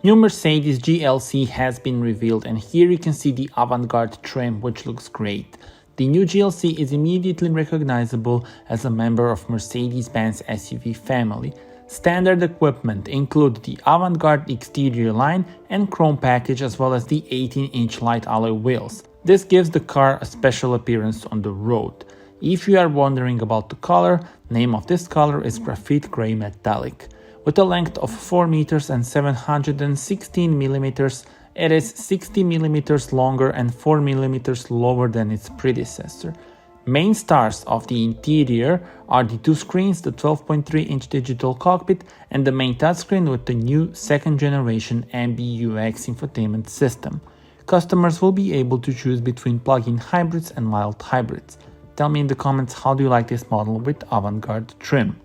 New Mercedes GLC has been revealed, and here you can see the Avantgarde trim, which looks great. The new GLC is immediately recognizable as a member of Mercedes-Benz SUV family. Standard equipment include the Avantgarde exterior line and chrome package, as well as the 18-inch light alloy wheels. This gives the car a special appearance on the road. If you are wondering about the color, name of this color is graphite gray metallic. With a length of 4 meters and 716 millimeters, it is 60 millimeters longer and 4 millimeters lower than its predecessor. Main stars of the interior are the two screens, the 12.3-inch digital cockpit and the main touchscreen with the new second-generation MBUX infotainment system. Customers will be able to choose between plug-in hybrids and mild hybrids. Tell me in the comments, how do you like this model with Avantgarde trim?